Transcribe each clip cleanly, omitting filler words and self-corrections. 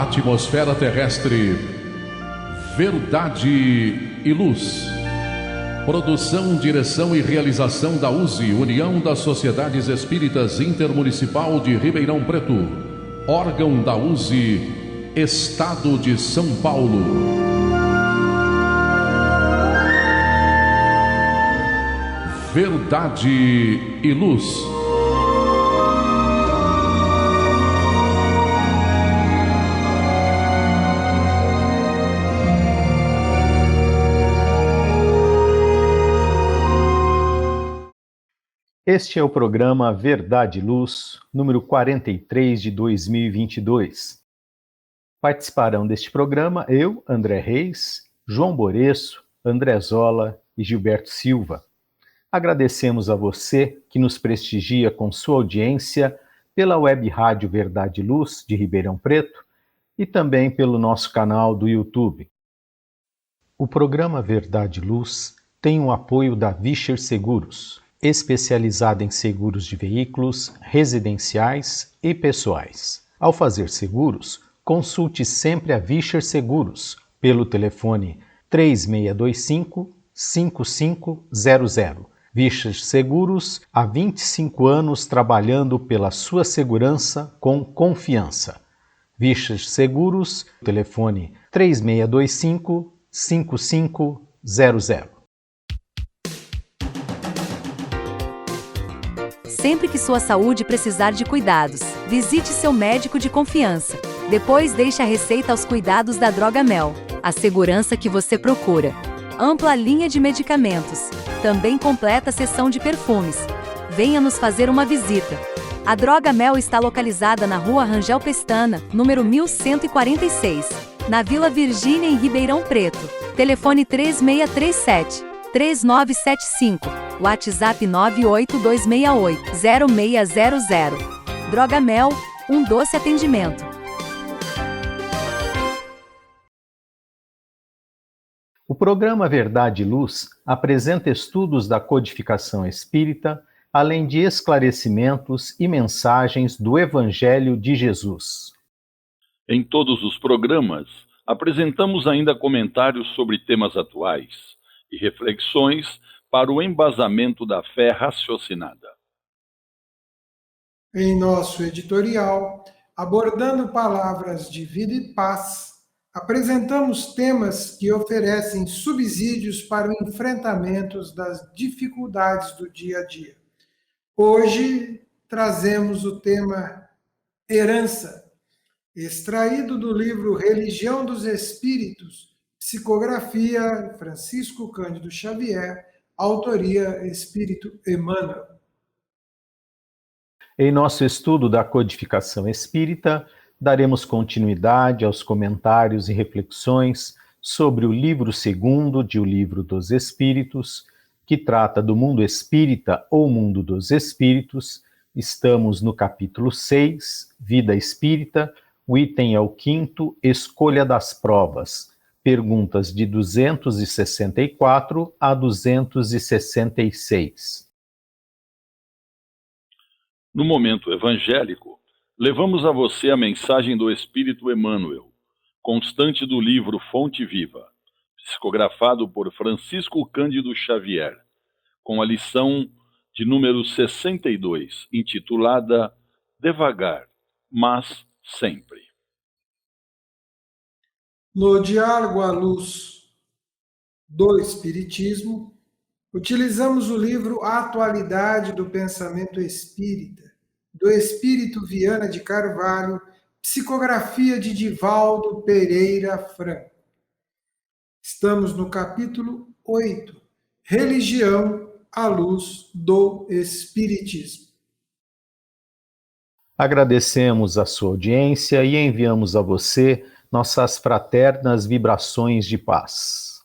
atmosfera terrestre, Verdade e Luz. Produção, direção e realização da USE, União das Sociedades Espíritas Intermunicipal de Ribeirão Preto. Órgão da USE, Estado de São Paulo. Verdade e Luz. Este é o programa Verdade e Luz, número 43 de 2022. Participarão deste programa eu, André Reis, João Boreço, André Zola e Gilberto Silva. Agradecemos a você que nos prestigia com sua audiência pela web rádio Verdade e Luz de Ribeirão Preto e também pelo nosso canal do YouTube. O programa Verdade e Luz tem o apoio da Vischer Seguros, especializada em seguros de veículos, residenciais e pessoais. Ao fazer seguros, consulte sempre a Vischer Seguros pelo telefone 3625-5500. Vischer Seguros, há 25 anos trabalhando pela sua segurança com confiança. Vischer Seguros, telefone 3625-5500. Sempre que sua saúde precisar de cuidados, visite seu médico de confiança. Depois deixe a receita aos cuidados da Drogamel, a segurança que você procura. Ampla linha de medicamentos. Também completa a seção de perfumes. Venha nos fazer uma visita. A Drogamel está localizada na Rua Rangel Pestana, número 1146, na Vila Virgínia, em Ribeirão Preto. Telefone 3637-3975. WhatsApp 98268-0600. Drogamel, um doce atendimento. O programa Verdade e Luz apresenta estudos da codificação espírita, além de esclarecimentos e mensagens do Evangelho de Jesus. Em todos os programas, apresentamos ainda comentários sobre temas atuais e reflexões para o embasamento da fé raciocinada. Em nosso editorial, abordando palavras de vida e paz, apresentamos temas que oferecem subsídios para o enfrentamento das dificuldades do dia a dia. Hoje, trazemos o tema Herança, extraído do livro Religião dos Espíritos, psicografia Francisco Cândido Xavier, autoria Espírito Emmanuel. Em nosso estudo da codificação espírita, daremos continuidade aos comentários e reflexões sobre o livro segundo de O Livro dos Espíritos, que trata do mundo espírita ou mundo dos espíritos. Estamos no capítulo 6, Vida Espírita, o item é o 5º, Escolha das Provas. Perguntas de 264 a 266. No momento evangélico, levamos a você a mensagem do Espírito Emmanuel, constante do livro Fonte Viva, psicografado por Francisco Cândido Xavier, com a lição de número 62, intitulada Devagar, mas sempre. No diálogo à luz do Espiritismo, utilizamos o livro Atualidade do Pensamento Espírita, do Espírito Viana de Carvalho, psicografia de Divaldo Pereira Franco. Estamos no capítulo 8, Religião à luz do Espiritismo. Agradecemos a sua audiência e enviamos a você nossas fraternas vibrações de paz.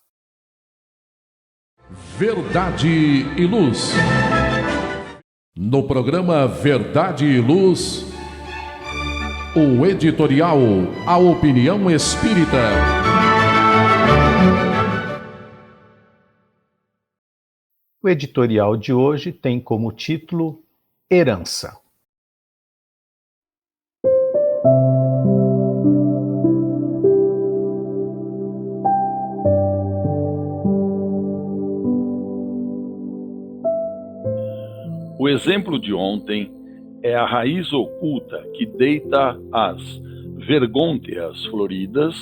Verdade e Luz. No programa Verdade e Luz, o editorial A Opinião Espírita. O editorial de hoje tem como título Herança. O exemplo de ontem é a raiz oculta que deita as vergônteas floridas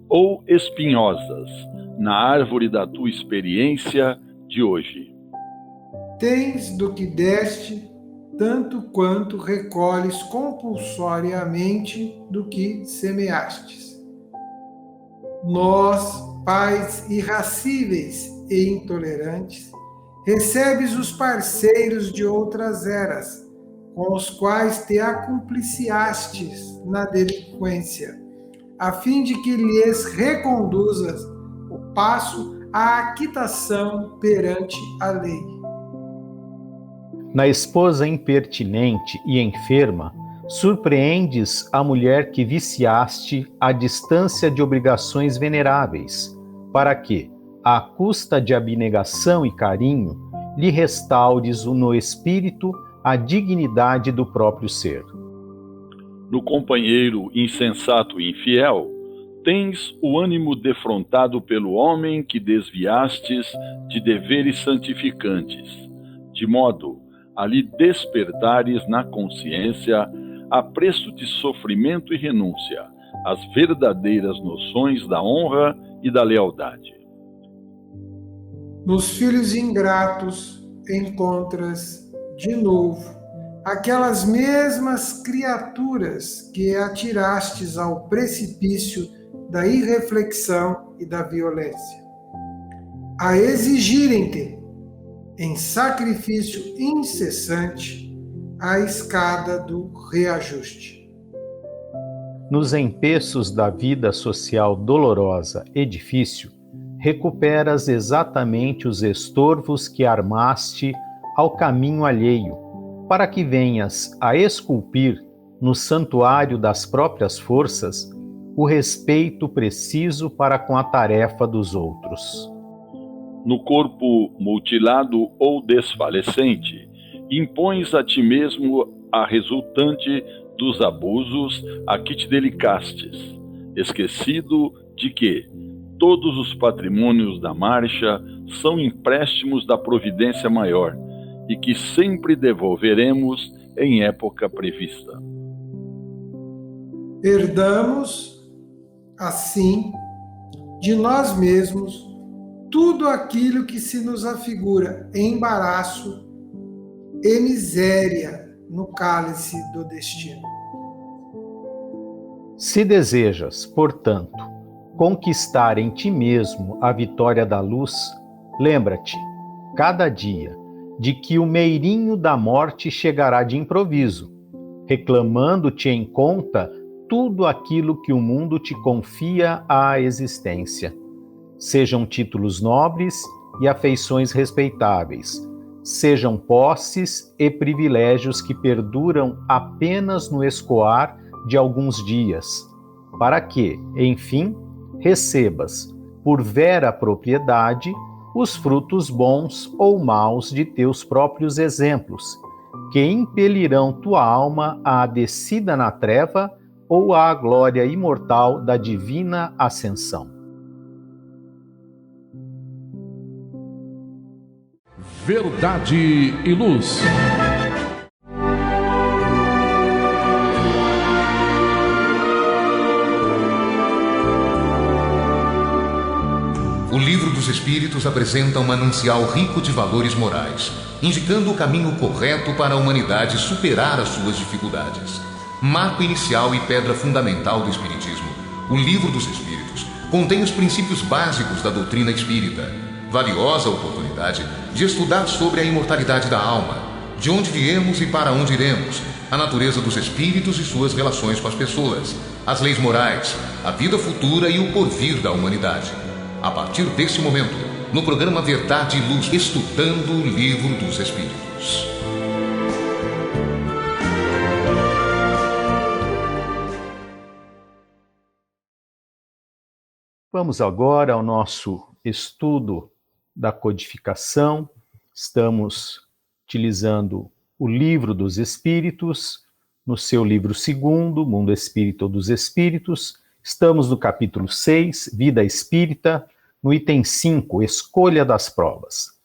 ou espinhosas na árvore da tua experiência de hoje. Tens do que deste, tanto quanto recolhes compulsoriamente do que semeastes. Nós, pais irracíveis e intolerantes, recebes os parceiros de outras eras, com os quais te acumpliciastes na delinquência, a fim de que lhes reconduzas o passo à aquitação perante a lei. Na esposa impertinente e enferma, surpreendes a mulher que viciaste à distância de obrigações veneráveis, para que, à custa de abnegação e carinho, lhe restaures no espírito a dignidade do próprio ser. No companheiro insensato e infiel, tens o ânimo defrontado pelo homem que desviastes de deveres santificantes, de modo a lhe despertares na consciência, a preço de sofrimento e renúncia, as verdadeiras noções da honra e da lealdade. Nos filhos ingratos encontras, de novo, aquelas mesmas criaturas que atirastes ao precipício da irreflexão e da violência, a exigirem-te, em sacrifício incessante, a escada do reajuste. Nos empeços da vida social dolorosa e difícil, recuperas exatamente os estorvos que armaste ao caminho alheio, para que venhas a esculpir, no santuário das próprias forças, o respeito preciso para com a tarefa dos outros. No corpo mutilado ou desfalecente, impões a ti mesmo a resultante dos abusos a que te delicastes, esquecido de que todos os patrimônios da marcha são empréstimos da providência maior e que sempre devolveremos em época prevista. Herdamos, assim, de nós mesmos, tudo aquilo que se nos afigura embaraço e miséria no cálice do destino. Se desejas, portanto, conquistar em ti mesmo a vitória da luz, lembra-te, cada dia, de que o meirinho da morte chegará de improviso, reclamando-te em conta tudo aquilo que o mundo te confia à existência. Sejam títulos nobres e afeições respeitáveis, sejam posses e privilégios que perduram apenas no escoar de alguns dias, para que, enfim, recebas, por vera propriedade, os frutos bons ou maus de teus próprios exemplos, que impelirão tua alma à descida na treva ou à glória imortal da divina ascensão. Verdade e Luz. O Livro dos Espíritos apresenta um manancial rico de valores morais, indicando o caminho correto para a humanidade superar as suas dificuldades. Marco inicial e pedra fundamental do Espiritismo, o Livro dos Espíritos contém os princípios básicos da doutrina espírita. Valiosa oportunidade de estudar sobre a imortalidade da alma, de onde viemos e para onde iremos, a natureza dos espíritos e suas relações com as pessoas, as leis morais, a vida futura e o porvir da humanidade. A partir desse momento, no programa Verdade e Luz, estudando o Livro dos Espíritos. Vamos agora ao nosso estudo da codificação. Estamos utilizando o Livro dos Espíritos, no seu livro 2º, Mundo Espírita ou dos Espíritos. Estamos no capítulo 6, Vida Espírita, no item 5, Escolha das Provas.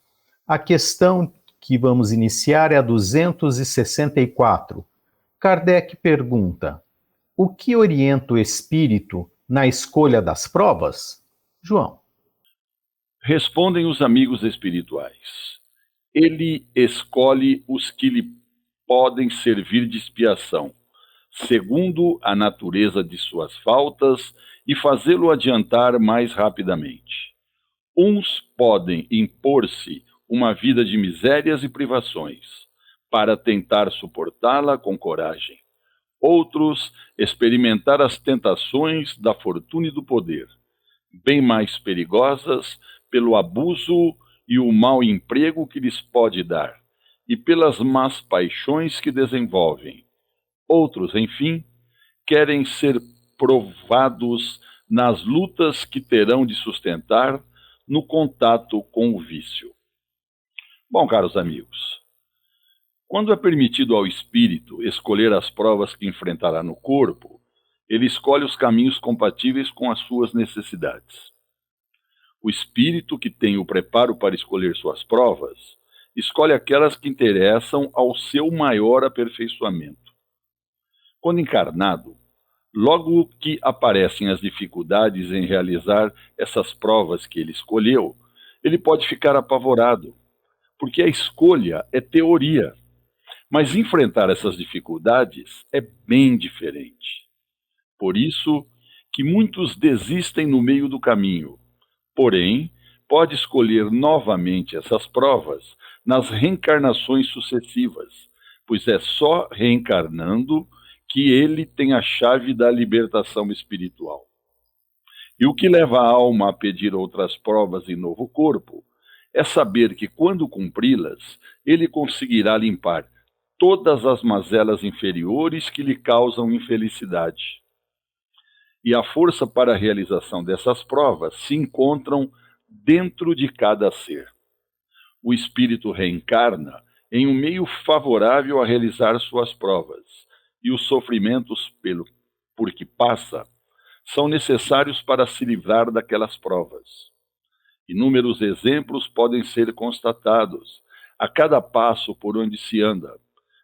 A questão que vamos iniciar é a 264. Kardec pergunta: o que orienta o espírito na escolha das provas? João. Respondem os amigos espirituais. Ele escolhe os que lhe podem servir de expiação, segundo a natureza de suas faltas, e fazê-lo adiantar mais rapidamente. Uns podem impor-se uma vida de misérias e privações, para tentar suportá-la com coragem. Outros, experimentar as tentações da fortuna e do poder, bem mais perigosas pelo abuso e o mau emprego que lhes pode dar, e pelas más paixões que desenvolvem. Outros, enfim, querem ser provados nas lutas que terão de sustentar no contato com o vício. Bom, caros amigos, quando é permitido ao espírito escolher as provas que enfrentará no corpo, ele escolhe os caminhos compatíveis com as suas necessidades. O espírito que tem o preparo para escolher suas provas, escolhe aquelas que interessam ao seu maior aperfeiçoamento. Quando encarnado, logo que aparecem as dificuldades em realizar essas provas que ele escolheu, ele pode ficar apavorado, porque a escolha é teoria, mas enfrentar essas dificuldades é bem diferente. Por isso que muitos desistem no meio do caminho, porém, pode escolher novamente essas provas nas reencarnações sucessivas, pois é só reencarnando que ele tem a chave da libertação espiritual. E o que leva a alma a pedir outras provas em novo corpo é saber que, quando cumpri-las, ele conseguirá limpar todas as mazelas inferiores que lhe causam infelicidade. E a força para a realização dessas provas se encontram dentro de cada ser. O espírito reencarna em um meio favorável a realizar suas provas, e os sofrimentos por que passa são necessários para se livrar daquelas provas. Inúmeros exemplos podem ser constatados a cada passo por onde se anda,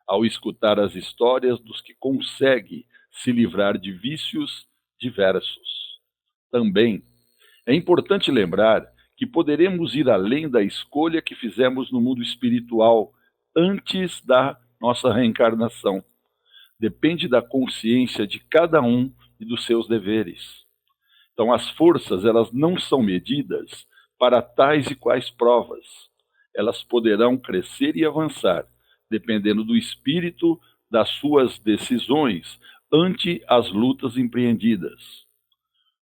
ao escutar as histórias dos que conseguem se livrar de vícios diversos. Também é importante lembrar que poderemos ir além da escolha que fizemos no mundo espiritual antes da nossa reencarnação. Depende da consciência de cada um e dos seus deveres. Então, as forças, elas não são medidas para tais e quais provas. Elas poderão crescer e avançar, dependendo do espírito, das suas decisões ante as lutas empreendidas.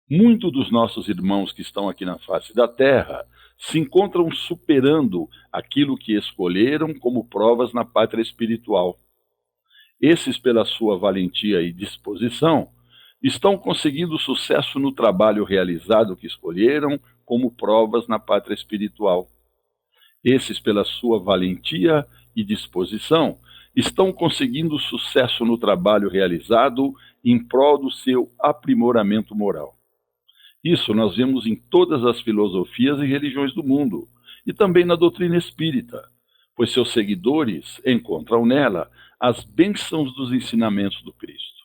Muitos dos nossos irmãos que estão aqui na face da Terra se encontram superando aquilo que escolheram como provas na pátria espiritual. Esses, pela sua valentia e disposição, estão conseguindo sucesso no trabalho realizado que escolheram como provas na pátria espiritual. Esses, pela sua valentia e disposição, estão conseguindo sucesso no trabalho realizado em prol do seu aprimoramento moral. Isso nós vemos em todas as filosofias e religiões do mundo, e também na doutrina espírita, pois seus seguidores encontram nela as bênçãos dos ensinamentos do Cristo.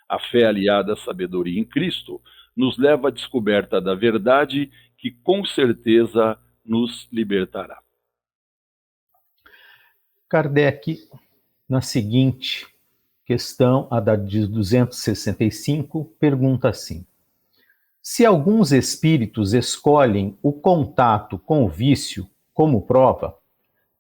A fé aliada à sabedoria em Cristo nos leva à descoberta da verdade que com certeza nos libertará. Kardec, na seguinte questão, a da de 265, pergunta assim: se alguns espíritos escolhem o contato com o vício como prova,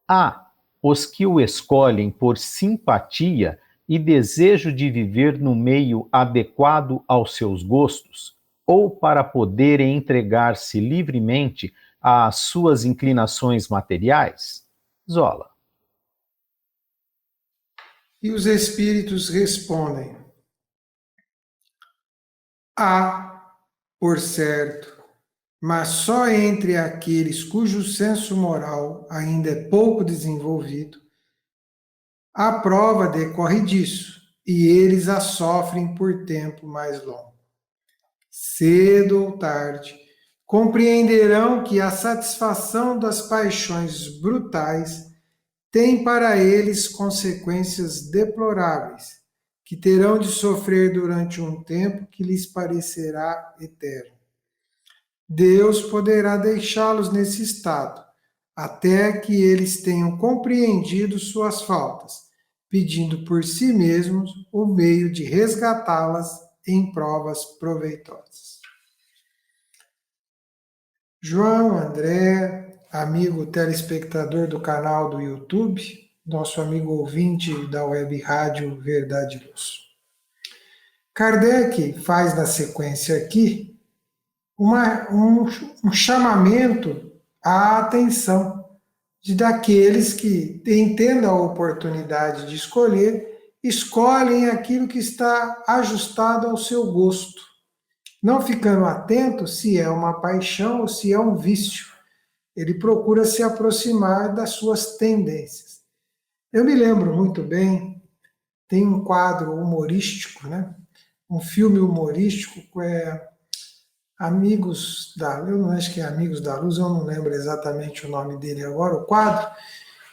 há os que o escolhem por simpatia e desejo de viver no meio adequado aos seus gostos, ou para poderem entregar-se livremente às suas inclinações materiais? Zola. E os espíritos respondem: há, por certo, mas só entre aqueles cujo senso moral ainda é pouco desenvolvido. A prova decorre disso, e eles a sofrem por tempo mais longo. Cedo ou tarde, compreenderão que a satisfação das paixões brutais tem para eles consequências deploráveis, que terão de sofrer durante um tempo que lhes parecerá eterno. Deus poderá deixá-los nesse estado, até que eles tenham compreendido suas faltas, pedindo por si mesmos o meio de resgatá-las em provas proveitosas. João, André, amigo telespectador do canal do YouTube, nosso amigo ouvinte da web rádio Verdade e Luz. Kardec faz na sequência aqui um chamamento à atenção daqueles que, tendo a oportunidade de escolher, escolhem aquilo que está ajustado ao seu gosto, não ficando atento se é uma paixão ou se é um vício. Ele procura se aproximar das suas tendências. Eu me lembro muito bem, tem um quadro humorístico, né? Um filme humorístico, Amigos da Luz, eu não acho que é Amigos da Luz, eu não lembro exatamente o nome dele agora, o quadro,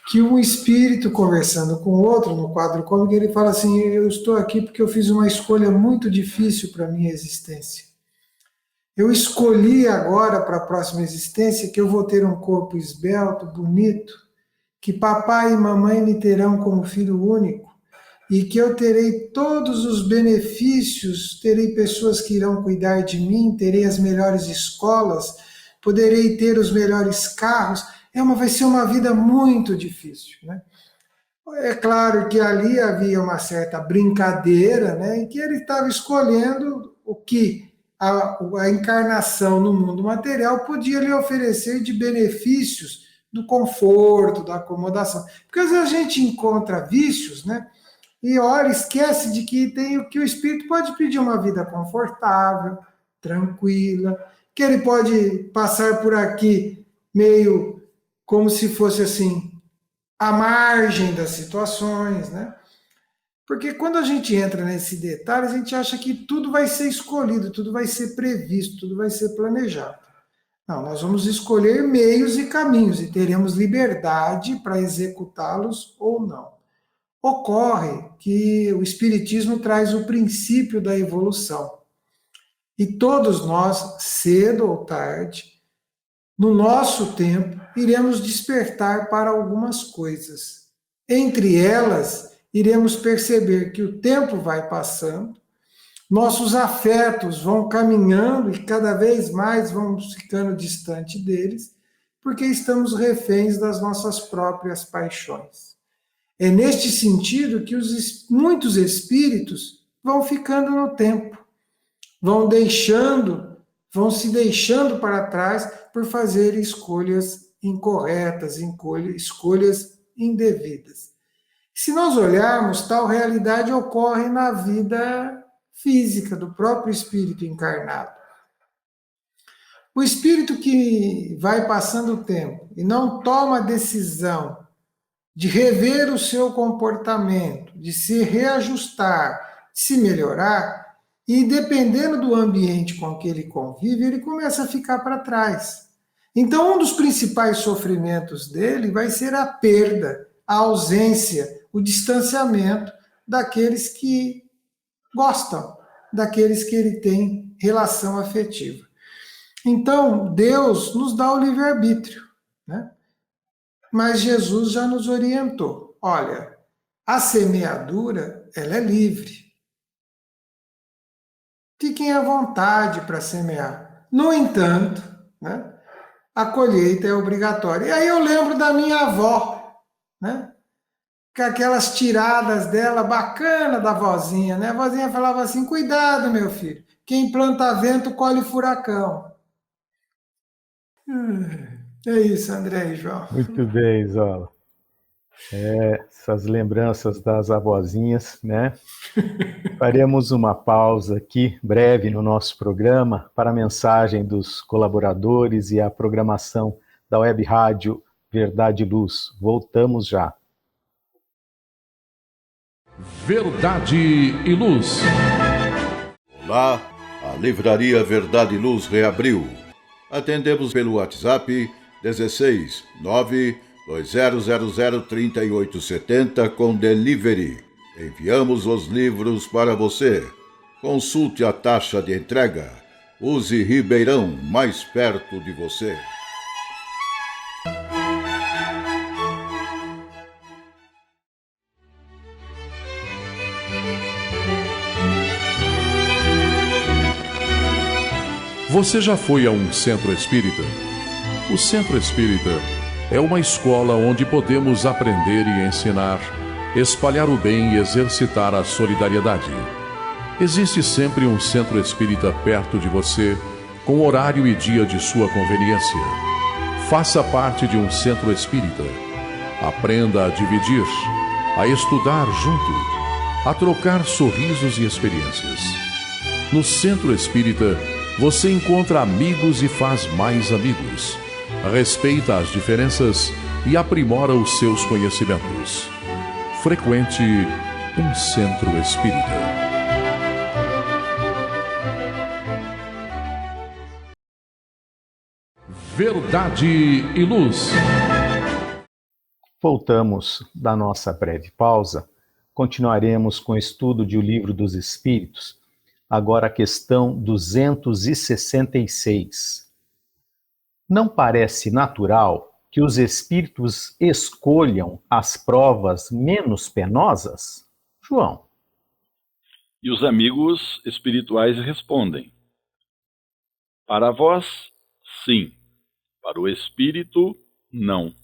que um espírito conversando com outro no quadro cômico, ele fala assim: eu estou aqui porque eu fiz uma escolha muito difícil para a minha existência. Eu escolhi agora para a próxima existência que eu vou ter um corpo esbelto, bonito, que papai e mamãe me terão como filho único, e que eu terei todos os benefícios, terei pessoas que irão cuidar de mim, terei as melhores escolas, poderei ter os melhores carros. Vai ser uma vida muito difícil, né? É claro que ali havia uma certa brincadeira, né, em que ele estava escolhendo o que a encarnação no mundo material podia lhe oferecer de benefícios do conforto, da acomodação. Porque às vezes a gente encontra vícios, né? E olha, esquece de que o espírito pode pedir uma vida confortável, tranquila, que ele pode passar por aqui meio como se fosse assim, à margem das situações, né? Porque quando a gente entra nesse detalhe, a gente acha que tudo vai ser escolhido, tudo vai ser previsto, tudo vai ser planejado. Não, nós vamos escolher meios e caminhos e teremos liberdade para executá-los ou não. Ocorre que o Espiritismo traz o princípio da evolução. E todos nós, cedo ou tarde, no nosso tempo, iremos despertar para algumas coisas. Entre elas, iremos perceber que o tempo vai passando, nossos afetos vão caminhando e cada vez mais vamos ficando distante deles, porque estamos reféns das nossas próprias paixões. É neste sentido que muitos espíritos vão ficando no tempo, vão se deixando para trás por fazer escolhas incorretas, escolhas indevidas. Se nós olharmos, tal realidade ocorre na vida física do próprio espírito encarnado. O espírito que vai passando o tempo e não toma a decisão de rever o seu comportamento, de se reajustar, de se melhorar, e dependendo do ambiente com que ele convive, ele começa a ficar para trás. Então, um dos principais sofrimentos dele vai ser a perda, a ausência, o distanciamento daqueles que gostam, daqueles que ele tem relação afetiva. Então, Deus nos dá o livre-arbítrio, né? Mas Jesus já nos orientou. Olha, a semeadura, ela é livre. Fiquem à vontade para semear. No entanto, né, a colheita é obrigatória. E aí eu lembro da minha avó, né? Com aquelas tiradas dela, bacana da vozinha, né? A vozinha falava assim: cuidado, meu filho, quem planta vento colhe furacão. É isso, André e João. Muito bem, Zola. Essas lembranças das avózinhas, né? Faremos uma pausa aqui, breve, no nosso programa, para a mensagem dos colaboradores e a programação da Web Rádio Verdade e Luz. Voltamos já. Verdade e Luz. Olá, a Livraria Verdade e Luz reabriu. Atendemos pelo WhatsApp 16 9 20003870 com delivery. Enviamos os livros para você. Consulte a taxa de entrega. Use Ribeirão, mais perto de você. Você já foi a um centro espírita? O centro espírita é uma escola onde podemos aprender e ensinar, espalhar o bem e exercitar a solidariedade. Existe sempre um centro espírita perto de você, com horário e dia de sua conveniência. Faça parte de um centro espírita. Aprenda a dividir, a estudar junto, a trocar sorrisos e experiências. No centro espírita, você encontra amigos e faz mais amigos. Respeita as diferenças e aprimora os seus conhecimentos. Frequente um centro espírita. Verdade e Luz. Voltamos da nossa breve pausa. Continuaremos com o estudo de O Livro dos Espíritos. Agora a questão 266. Não parece natural que os espíritos escolham as provas menos penosas? João. E os amigos espirituais respondem: para vós, sim. Para o espírito, não.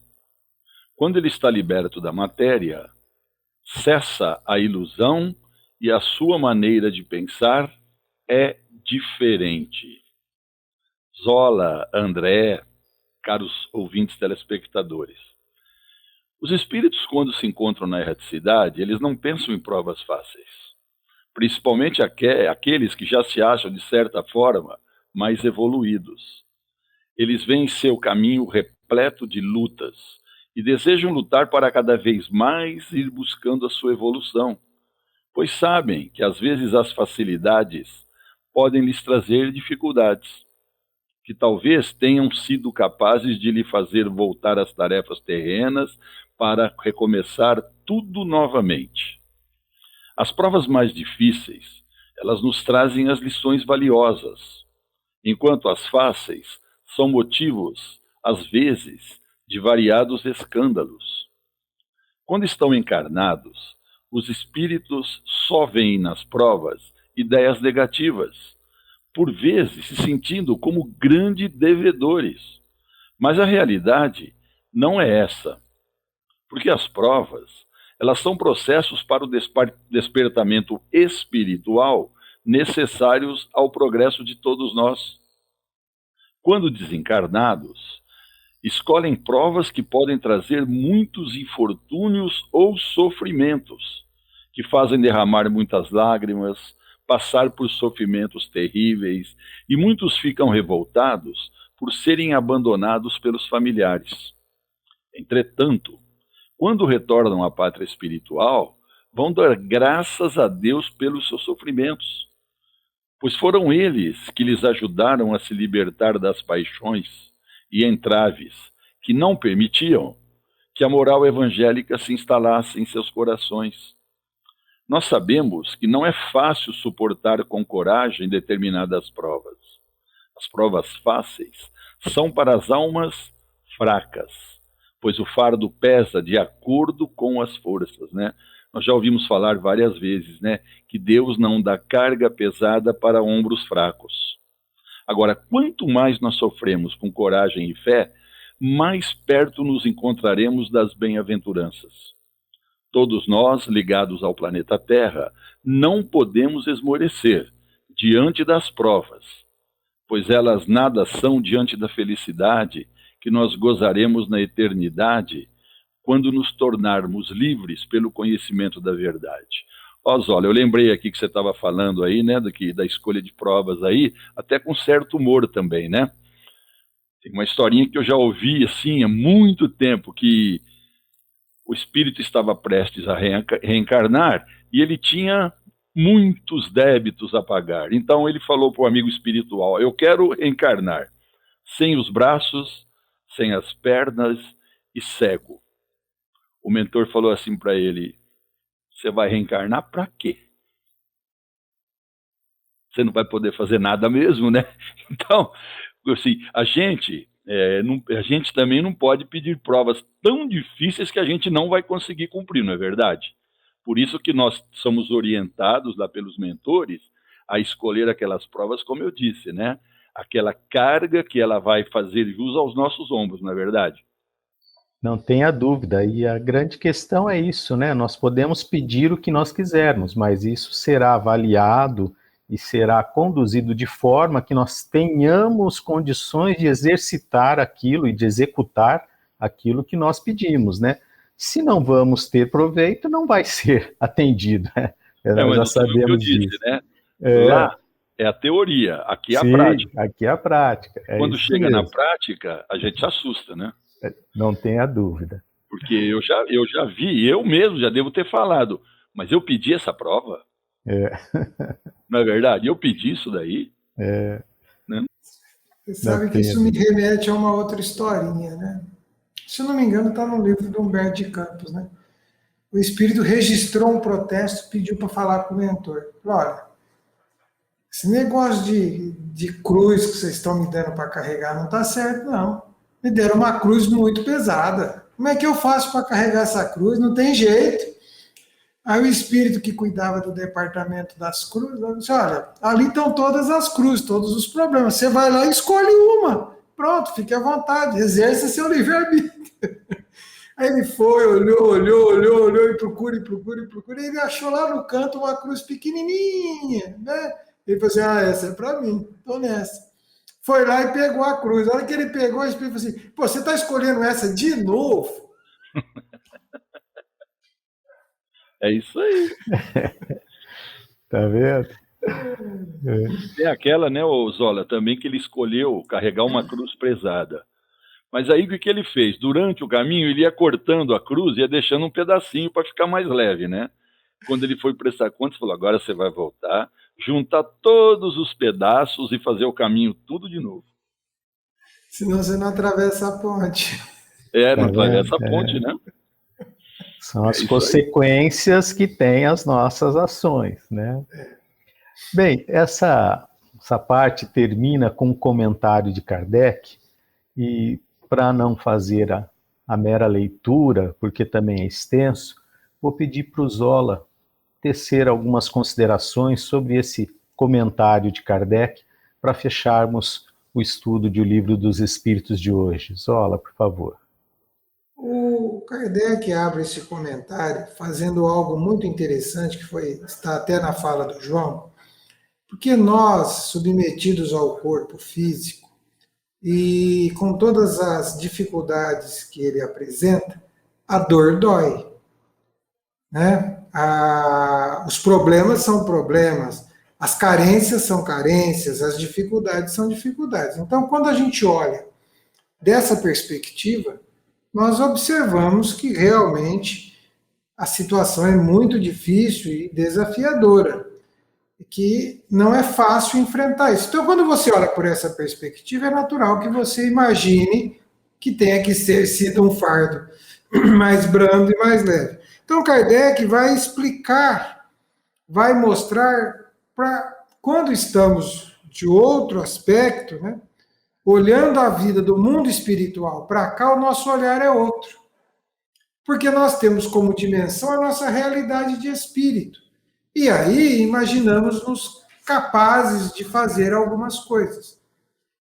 Quando ele está liberto da matéria, cessa a ilusão e a sua maneira de pensar é diferente. Zola, André, caros ouvintes telespectadores, os espíritos, quando se encontram na erraticidade, eles não pensam em provas fáceis. Principalmente aqueles que já se acham, de certa forma, mais evoluídos. Eles veem seu caminho repleto de lutas e desejam lutar para cada vez mais ir buscando a sua evolução, pois sabem que às vezes as facilidades podem lhes trazer dificuldades, que talvez tenham sido capazes de lhe fazer voltar às tarefas terrenas para recomeçar tudo novamente. As provas mais difíceis, elas nos trazem as lições valiosas, enquanto as fáceis são motivos, às vezes, de variados escândalos. Quando estão encarnados, os espíritos só veem nas provas ideias negativas, por vezes se sentindo como grandes devedores. Mas a realidade não é essa, porque as provas, elas são processos para o despertamento espiritual necessários ao progresso de todos nós. Quando desencarnados, escolhem provas que podem trazer muitos infortúnios ou sofrimentos, que fazem derramar muitas lágrimas, passar por sofrimentos terríveis, e muitos ficam revoltados por serem abandonados pelos familiares. Entretanto, quando retornam à pátria espiritual, vão dar graças a Deus pelos seus sofrimentos, pois foram eles que lhes ajudaram a se libertar das paixões e entraves que não permitiam que a moral evangélica se instalasse em seus corações. Nós sabemos que não é fácil suportar com coragem determinadas provas. As provas fáceis são para as almas fracas, pois o fardo pesa de acordo com as forças, né? Nós já ouvimos falar várias vezes, né, que Deus não dá carga pesada para ombros fracos. Agora, quanto mais nós sofremos com coragem e fé, mais perto nos encontraremos das bem-aventuranças. Todos nós, ligados ao planeta Terra, não podemos esmorecer diante das provas, pois elas nada são diante da felicidade que nós gozaremos na eternidade, quando nos tornarmos livres pelo conhecimento da verdade. Ó, Zola, eu lembrei aqui que você estava falando aí, né, da escolha de provas aí, até com certo humor também, né? Tem uma historinha que eu já ouvi, assim, há muito tempo, que o espírito estava prestes a reencarnar e ele tinha muitos débitos a pagar. Então ele falou para o amigo espiritual: eu quero encarnar sem os braços, sem as pernas e cego. O mentor falou assim para ele: você vai reencarnar para quê? Você não vai poder fazer nada mesmo, né? Então, assim, a gente também não pode pedir provas tão difíceis que a gente não vai conseguir cumprir, não é verdade? Por isso que nós somos orientados lá pelos mentores a escolher aquelas provas, como eu disse, né? Aquela carga que ela vai fazer jus aos nossos ombros, não é verdade? Não tenha dúvida, e a grande questão é isso, né? Nós podemos pedir o que nós quisermos, mas isso será avaliado e será conduzido de forma que nós tenhamos condições de exercitar aquilo e de executar aquilo que nós pedimos, né? Se não vamos ter proveito, não vai ser atendido, né? Nós já sabemos eu disse, disso. Né? Lá é a teoria, aqui é a prática. Aqui é a prática. Quando chega na prática, a gente se assusta, né? Não tenha dúvida. Porque eu já vi, eu mesmo já devo ter falado, mas eu pedi essa prova? Não é verdade? Eu pedi isso daí? Né? Você sabe que isso me remete a uma outra historinha, né? Se eu não me engano, está no livro do Humberto de Campos, né? O espírito registrou um protesto, pediu para falar com o mentor. Falou: olha, esse negócio de cruz que vocês estão me dando para carregar não está certo, não. Me deram uma cruz muito pesada. Como é que eu faço para carregar essa cruz? Não tem jeito. Aí o espírito que cuidava do departamento das cruzes disse: olha, ali estão todas as cruzes, todos os problemas. Você vai lá e escolhe uma. Pronto, fique à vontade, exerça seu livre-arbítrio. Aí ele foi, olhou, e procura. E ele achou lá no canto uma cruz pequenininha, né? Ele falou assim: essa é para mim, estou nessa. Foi lá e pegou a cruz. A hora que ele pegou, o espírito falou assim: pô, você está escolhendo essa de novo? É isso aí. Tá vendo? Tem aquela, né, Zola, também que ele escolheu carregar uma cruz pesada. Mas aí o que ele fez? Durante o caminho, ele ia cortando a cruz e ia deixando um pedacinho para ficar mais leve, né? Quando ele foi prestar conta, ele falou: agora você vai voltar, juntar todos os pedaços e fazer o caminho tudo de novo. Senão você não atravessa a ponte. Não atravessa a ponte, né? São as consequências que têm as nossas ações, né? Bem, essa parte termina com um comentário de Kardec, e para não fazer a mera leitura, porque também é extenso, vou pedir para o Zola tecer algumas considerações sobre esse comentário de Kardec para fecharmos o estudo do Livro dos Espíritos de hoje. Zola, por favor. O Kardec abre esse comentário fazendo algo muito interessante, que está até na fala do João, porque nós, submetidos ao corpo físico, e com todas as dificuldades que ele apresenta, a dor dói, né? Os problemas são problemas, as carências são carências, as dificuldades são dificuldades. Então, quando a gente olha dessa perspectiva, nós observamos que realmente a situação é muito difícil e desafiadora, e que não é fácil enfrentar isso. Então, quando você olha por essa perspectiva, é natural que você imagine que tenha que ser sido um fardo mais brando e mais leve. Então, Kardec vai explicar, vai mostrar, para quando estamos de outro aspecto, né, olhando a vida do mundo espiritual para cá, o nosso olhar é outro. Porque nós temos como dimensão a nossa realidade de espírito. E aí imaginamos-nos capazes de fazer algumas coisas.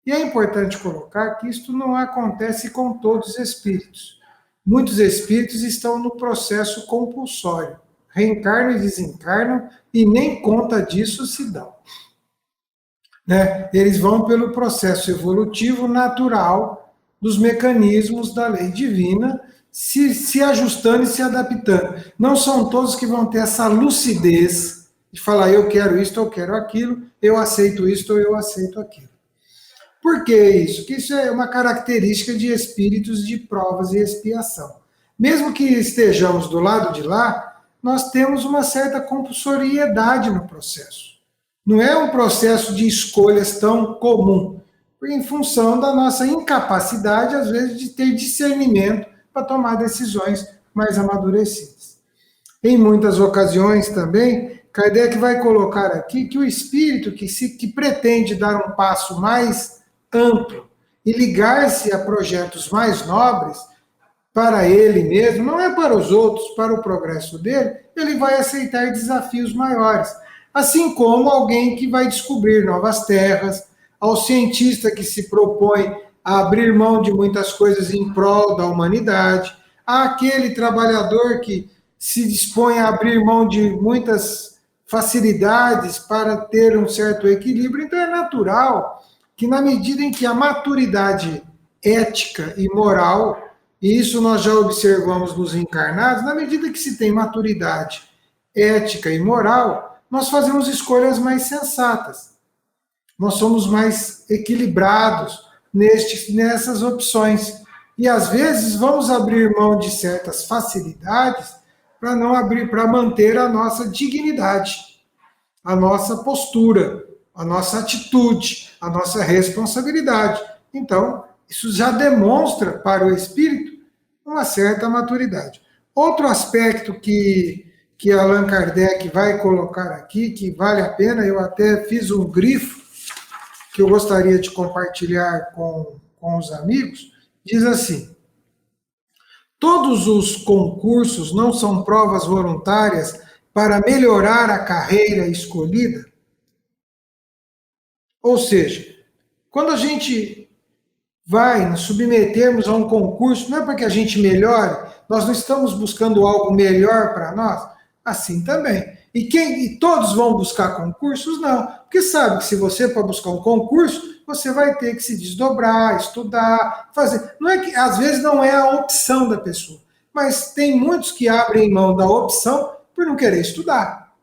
E é importante colocar que isto não acontece com todos os espíritos. Muitos espíritos estão no processo compulsório. Reencarnam e desencarnam e nem conta disso se dão. Né? Eles vão pelo processo evolutivo natural dos mecanismos da lei divina, se ajustando e se adaptando. Não são todos que vão ter essa lucidez de falar: eu quero isto, eu quero aquilo, eu aceito isto ou eu aceito aquilo. Por que isso? Porque isso é uma característica de espíritos de provas e expiação. Mesmo que estejamos do lado de lá, nós temos uma certa compulsoriedade no processo. Não é um processo de escolhas tão comum, em função da nossa incapacidade, às vezes, de ter discernimento para tomar decisões mais amadurecidas. Em muitas ocasiões também, Kardec vai colocar aqui que o espírito que pretende dar um passo mais amplo e ligar-se a projetos mais nobres, para ele mesmo, não é para os outros, para o progresso dele, ele vai aceitar desafios maiores. Assim como alguém que vai descobrir novas terras, ao cientista que se propõe a abrir mão de muitas coisas em prol da humanidade, àquele trabalhador que se dispõe a abrir mão de muitas facilidades para ter um certo equilíbrio. Então é natural que, na medida em que a maturidade ética e moral, e isso nós já observamos nos encarnados, na medida que se tem maturidade ética e moral, nós fazemos escolhas mais sensatas. Nós somos mais equilibrados nessas opções. E às vezes vamos abrir mão de certas facilidades para manter a nossa dignidade, a nossa postura, a nossa atitude, a nossa responsabilidade. Então, isso já demonstra para o espírito uma certa maturidade. Outro aspecto que Allan Kardec vai colocar aqui, que vale a pena, eu até fiz um grifo que eu gostaria de compartilhar com os amigos, diz assim: todos os concursos não são provas voluntárias para melhorar a carreira escolhida? Ou seja, quando a gente vai nos submetermos a um concurso, não é para que a gente melhore, nós não estamos buscando algo melhor para nós? Assim também. E todos vão buscar concursos? Não. Porque sabe que se você for buscar um concurso, você vai ter que se desdobrar, estudar, fazer. Não é que, às vezes não é a opção da pessoa, mas tem muitos que abrem mão da opção por não querer estudar.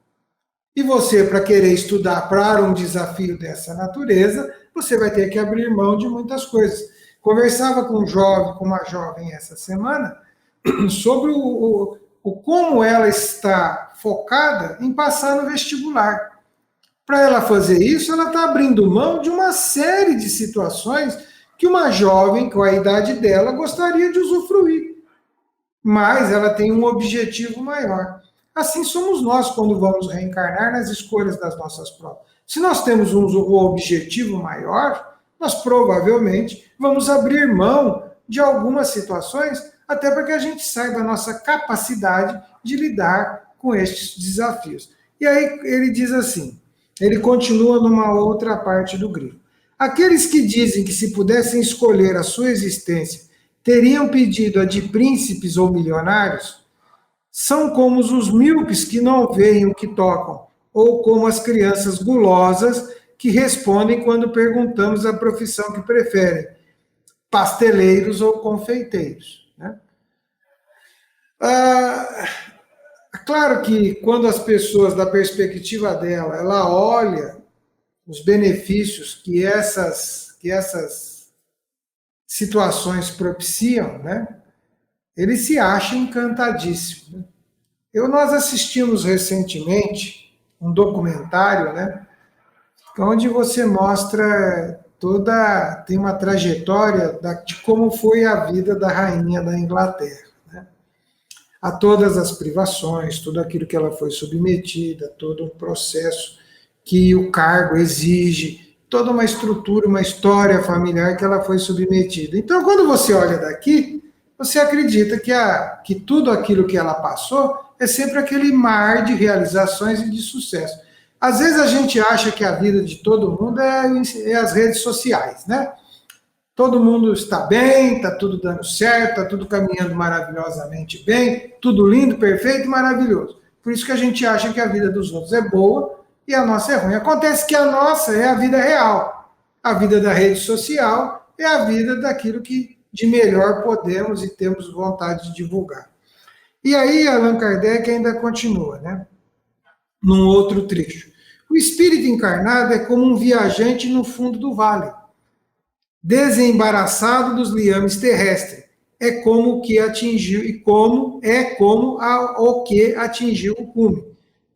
E você, para querer estudar para um desafio dessa natureza, você vai ter que abrir mão de muitas coisas. Conversava com uma jovem essa semana sobre o como ela está focada em passar no vestibular. Para ela fazer isso, ela está abrindo mão de uma série de situações que uma jovem com a idade dela gostaria de usufruir. Mas ela tem um objetivo maior. Assim somos nós quando vamos reencarnar nas escolhas das nossas provas. Se nós temos um objetivo maior, nós provavelmente vamos abrir mão de algumas situações, até para que a gente saiba a nossa capacidade de lidar com estes desafios. E aí ele diz assim, ele continua numa outra parte do grifo. Aqueles que dizem que se pudessem escolher a sua existência, teriam pedido a de príncipes ou milionários, são como os míopes que não veem o que tocam, ou como as crianças gulosas que respondem quando perguntamos a profissão que preferem, pasteleiros ou confeiteiros. Né? Claro que quando as pessoas, da perspectiva dela, ela olha os benefícios que essas situações propiciam, né? Ele se acha encantadíssimo. Né? Nós assistimos recentemente um documentário, né? Onde você mostra tem uma trajetória de como foi a vida da rainha da Inglaterra, né? A todas as privações, tudo aquilo que ela foi submetida, todo um processo que o cargo exige, toda uma estrutura, uma história familiar que ela foi submetida. Então, quando você olha daqui, você acredita que tudo aquilo que ela passou é sempre aquele mar de realizações e de sucesso. Às vezes a gente acha que a vida de todo mundo é as redes sociais, né? Todo mundo está bem, está tudo dando certo, está tudo caminhando maravilhosamente bem, tudo lindo, perfeito e maravilhoso. Por isso que a gente acha que a vida dos outros é boa e a nossa é ruim. Acontece que a nossa é a vida real. A vida da rede social é a vida daquilo que de melhor podemos e temos vontade de divulgar. E aí Allan Kardec ainda continua, né? Num outro trecho. O espírito encarnado é como um viajante no fundo do vale, desembaraçado dos liames terrestres. É como o que atingiu o que atingiu o cume.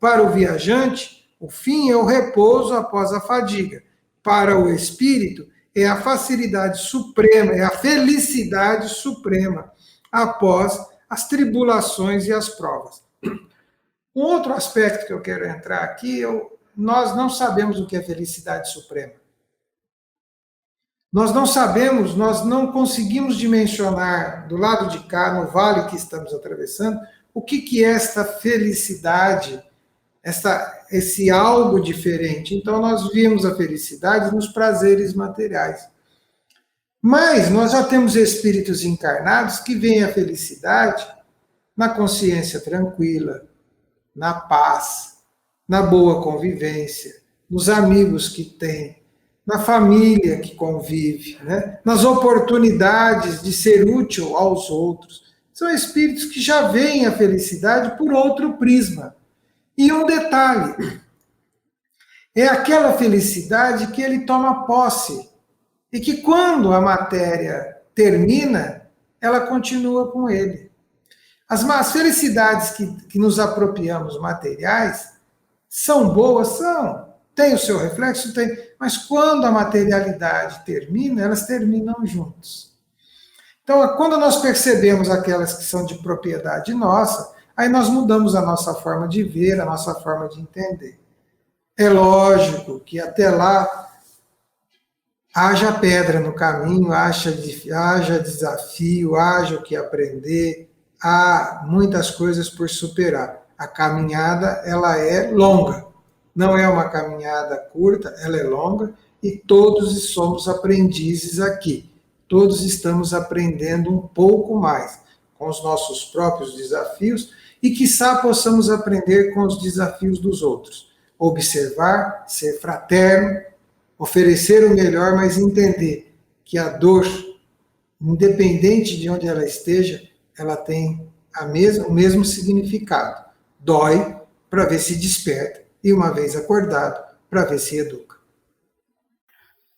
Para o viajante, o fim é o repouso após a fadiga. Para o espírito, é a facilidade suprema, é a felicidade suprema, após as tribulações e as provas. Um outro aspecto que eu quero entrar aqui, nós não sabemos o que é felicidade suprema. Nós não sabemos, nós não conseguimos dimensionar do lado de cá, no vale que estamos atravessando, o que é esta felicidade, esse algo diferente. Então, nós vimos a felicidade nos prazeres materiais. Mas nós já temos espíritos encarnados que veem a felicidade na consciência tranquila, na paz, na boa convivência, nos amigos que tem, na família que convive, né? Nas oportunidades de ser útil aos outros. São espíritos que já veem a felicidade por outro prisma. E um detalhe, é aquela felicidade que ele toma posse, e que quando a matéria termina, ela continua com ele. As felicidades que nos apropriamos materiais são boas, são. Tem o seu reflexo? Tem. Mas quando a materialidade termina, elas terminam juntos. Então, quando nós percebemos aquelas que são de propriedade nossa, aí nós mudamos a nossa forma de ver, a nossa forma de entender. É lógico que até lá haja pedra no caminho, haja desafio, haja o que aprender, há muitas coisas por superar. A caminhada, ela é longa. Não é uma caminhada curta, ela é longa e todos somos aprendizes aqui. Todos estamos aprendendo um pouco mais com os nossos próprios desafios e, quiçá, possamos aprender com os desafios dos outros. Observar, ser fraterno, oferecer o melhor, mas entender que a dor, independente de onde ela esteja, ela tem o mesmo significado. Dói para ver se desperta e, uma vez acordado, para ver se educa.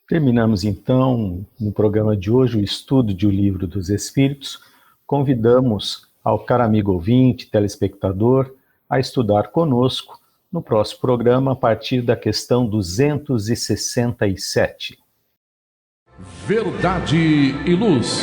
Terminamos, então, no programa de hoje, o estudo de O Livro dos Espíritos. Convidamos ao caro amigo ouvinte, telespectador, a estudar conosco no próximo programa, a partir da questão 267. Verdade e Luz.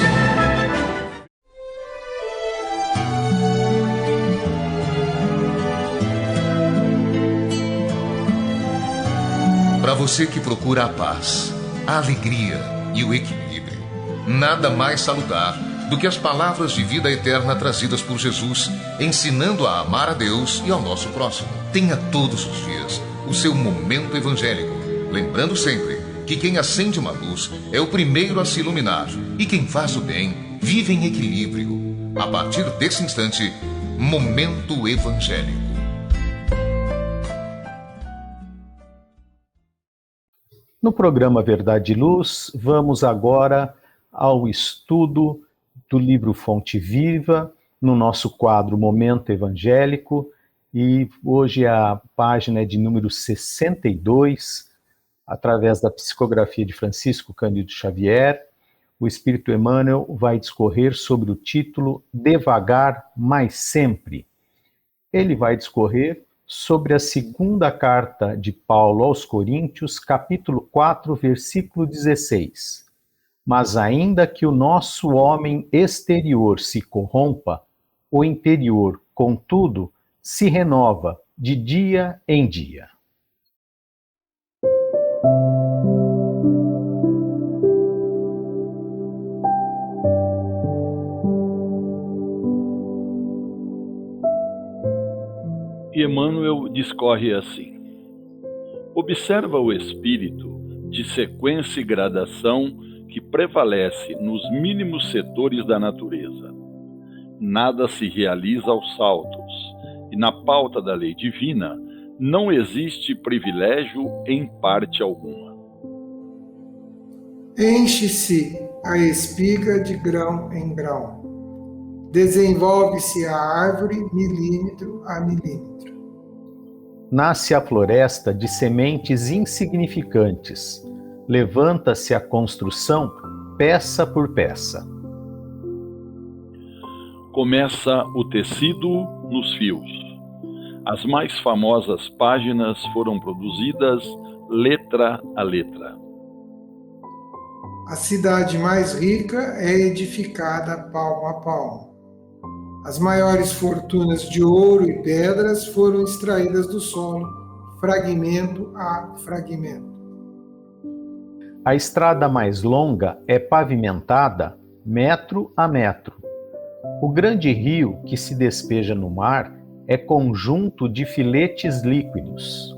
Para você que procura a paz, a alegria e o equilíbrio, nada mais salutar do que as palavras de vida eterna trazidas por Jesus, ensinando a amar a Deus e ao nosso próximo. Tenha todos os dias o seu momento evangélico, lembrando sempre que quem acende uma luz é o primeiro a se iluminar e quem faz o bem vive em equilíbrio. A partir desse instante, Momento Evangélico. No programa Verdade e Luz, vamos agora ao estudo do livro Fonte Viva, no nosso quadro Momento Evangélico, e hoje a página é de número 62, através da psicografia de Francisco Cândido Xavier. O Espírito Emmanuel vai discorrer sobre o título Devagar, mas Sempre. Ele vai discorrer sobre a segunda carta de Paulo aos Coríntios, capítulo 4, versículo 16. Mas ainda que o nosso homem exterior se corrompa, o interior, contudo, se renova de dia em dia. E Emmanuel discorre assim: observa o espírito de sequência e gradação que prevalece nos mínimos setores da natureza. Nada se realiza aos saltos, e na pauta da lei divina não existe privilégio em parte alguma. Enche-se a espiga de grão em grão. Desenvolve-se a árvore milímetro a milímetro. Nasce a floresta de sementes insignificantes. Levanta-se a construção peça por peça. Começa o tecido nos fios. As mais famosas páginas foram produzidas letra a letra. A cidade mais rica é edificada palmo a palmo. As maiores fortunas de ouro e pedras foram extraídas do solo, fragmento a fragmento. A estrada mais longa é pavimentada metro a metro. O grande rio que se despeja no mar é conjunto de filetes líquidos.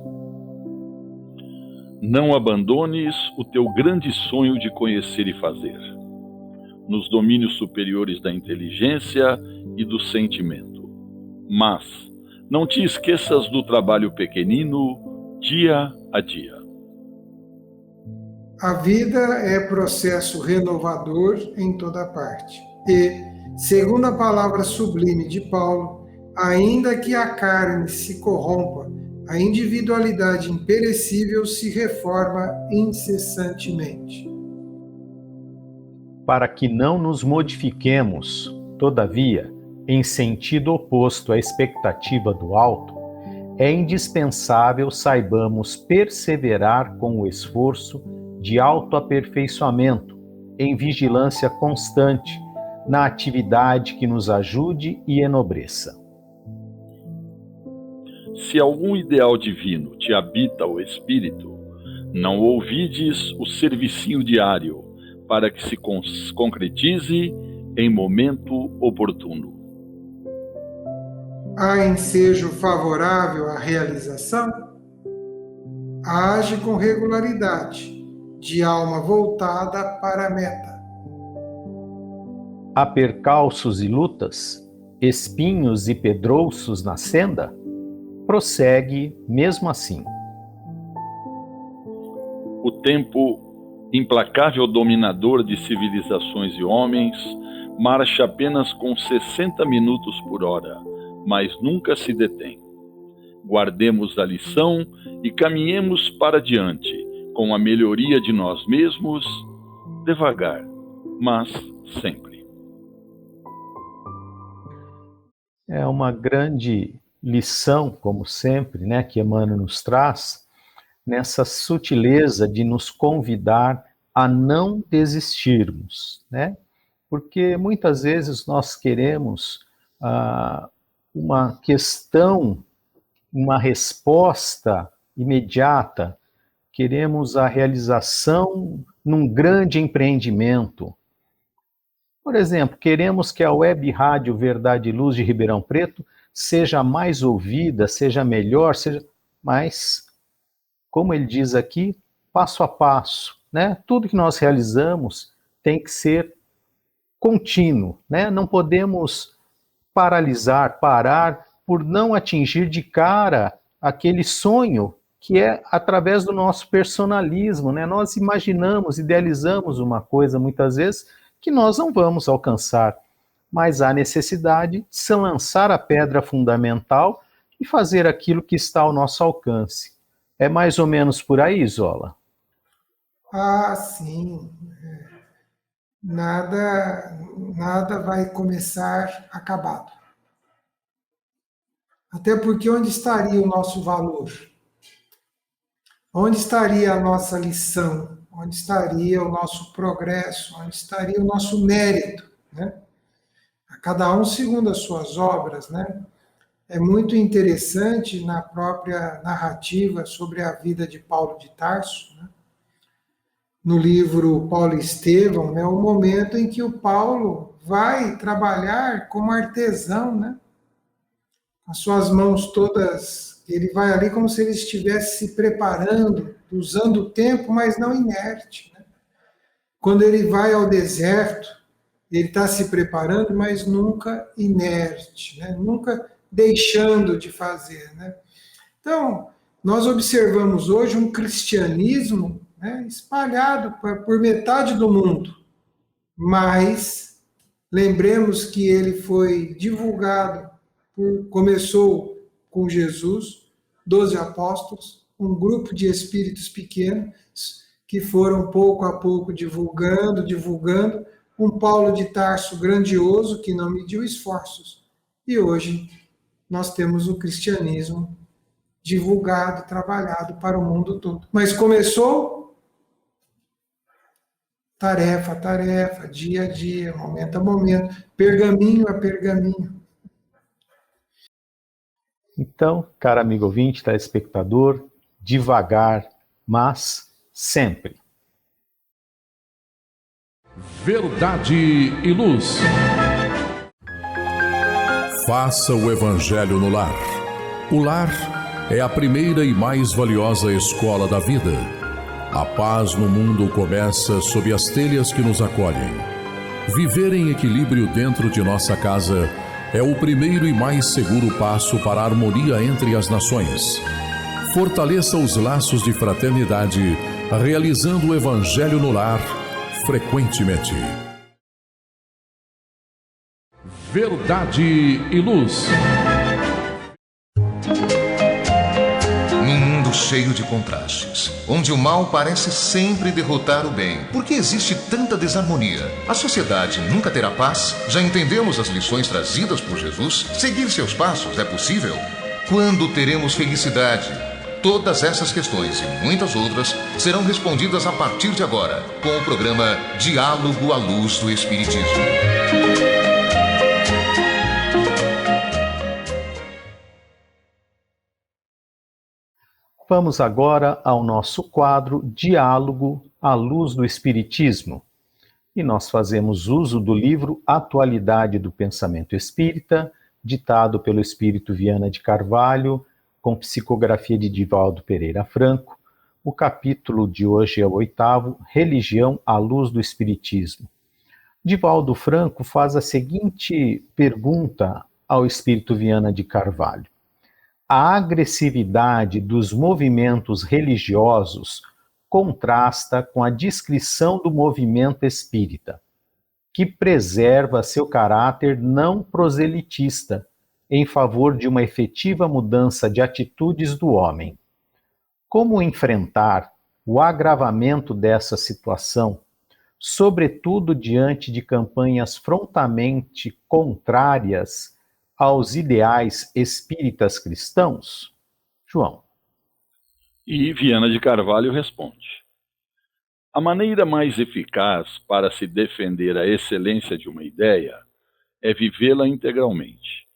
Não abandones o teu grande sonho de conhecer e fazer, nos domínios superiores da inteligência e do sentimento. Mas não te esqueças do trabalho pequenino, dia a dia. A vida é processo renovador em toda parte. E, segundo a palavra sublime de Paulo, ainda que a carne se corrompa, a individualidade imperecível se reforma incessantemente. Para que não nos modifiquemos, todavia, em sentido oposto à expectativa do alto, é indispensável saibamos perseverar com o esforço de autoaperfeiçoamento, em vigilância constante, na atividade que nos ajude e enobreça. Se algum ideal divino te habita o espírito, não ouvides o servicinho diário, para que se concretize em momento oportuno. Há ensejo favorável à realização? Age com regularidade, de alma voltada para a meta. Há percalços e lutas, espinhos e pedrouços na senda? Prossegue mesmo assim. O tempo, implacável dominador de civilizações e homens, marcha apenas com 60 minutos por hora, mas nunca se detém. Guardemos a lição e caminhemos para diante, com a melhoria de nós mesmos, devagar, mas sempre. É uma grande lição, como sempre, né, que Emmanuel nos traz, nessa sutileza de nos convidar a não desistirmos, né? Porque muitas vezes nós queremos uma questão, uma resposta imediata, queremos a realização num grande empreendimento. Por exemplo, queremos que a Web Rádio Verdade e Luz de Ribeirão Preto seja mais ouvida, seja melhor, mas, como ele diz aqui, passo a passo, né? Tudo que nós realizamos tem que ser contínuo, né? Não podemos parar por não atingir de cara aquele sonho que é através do nosso personalismo, né? Nós imaginamos, idealizamos uma coisa muitas vezes que nós não vamos alcançar, mas há necessidade de se lançar a pedra fundamental e fazer aquilo que está ao nosso alcance. É mais ou menos por aí, Zola? Ah, sim. Nada vai começar acabado. Até porque onde estaria o nosso valor? Onde estaria a nossa lição? Onde estaria o nosso progresso? Onde estaria o nosso mérito, né? A cada um segundo as suas obras, né? É muito interessante na própria narrativa sobre a vida de Paulo de Tarso, né? No livro Paulo e Estevão, é o momento em que o Paulo vai trabalhar como artesão, né? As suas mãos todas, ele vai ali como se ele estivesse se preparando, usando o tempo, mas não inerte, né? Quando ele vai ao deserto, ele está se preparando, mas nunca inerte, né? Nunca deixando de fazer, né? Então, nós observamos hoje um cristianismo, né, espalhado por metade do mundo, mas lembremos que ele foi divulgado, começou com Jesus, 12 apóstolos, um grupo de espíritos pequenos que foram pouco a pouco divulgando, um Paulo de Tarso grandioso que não mediu esforços. E hoje nós temos o cristianismo divulgado, trabalhado para o mundo todo. Mas começou tarefa a tarefa, dia a dia, momento a momento, pergaminho a pergaminho. Então, caro amigo ouvinte, telespectador, devagar, mas sempre. Verdade e luz. Faça o Evangelho no lar. O lar é a primeira e mais valiosa escola da vida. A paz no mundo começa sob as telhas que nos acolhem. Viver em equilíbrio dentro de nossa casa é o primeiro e mais seguro passo para a harmonia entre as nações. Fortaleça os laços de fraternidade, realizando o Evangelho no lar frequentemente. Verdade e luz. Num mundo cheio de contrastes, onde o mal parece sempre derrotar o bem, por que existe tanta desarmonia? A sociedade nunca terá paz? Já entendemos as lições trazidas por Jesus? Seguir seus passos é possível? Quando teremos felicidade? Todas essas questões e muitas outras serão respondidas a partir de agora, com o programa Diálogo à Luz do Espiritismo. Vamos agora ao nosso quadro Diálogo à Luz do Espiritismo. E nós fazemos uso do livro Atualidade do Pensamento Espírita, ditado pelo Espírito Viana de Carvalho, com psicografia de Divaldo Pereira Franco. O capítulo de hoje é o 8º, Religião à Luz do Espiritismo. Divaldo Franco faz a seguinte pergunta ao Espírito Viana de Carvalho. A agressividade dos movimentos religiosos contrasta com a descrição do movimento espírita, que preserva seu caráter não proselitista em favor de uma efetiva mudança de atitudes do homem. Como enfrentar o agravamento dessa situação, sobretudo diante de campanhas frontalmente contrárias aos ideais espíritas cristãos? João. E Viana de Carvalho responde: a maneira mais eficaz para se defender a excelência de uma ideia é vivê-la integralmente,